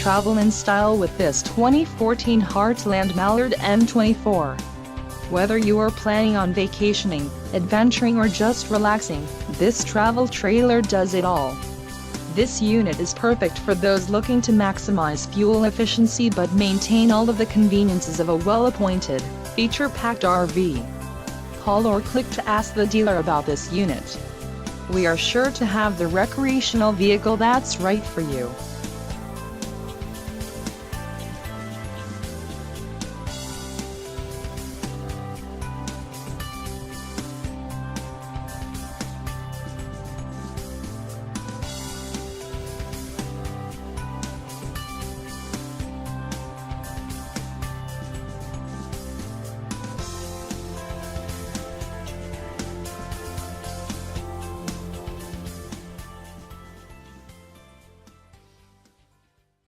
Travel in style with this 2014 Heartland Mallard M24. Whether you are planning on vacationing, adventuring or just relaxing, this travel trailer does it all. This unit is perfect for those looking to maximize fuel efficiency but maintain all of the conveniences of a well-appointed, feature-packed RV. Call or click to ask the dealer about this unit. We are sure to have the recreational vehicle that's right for you.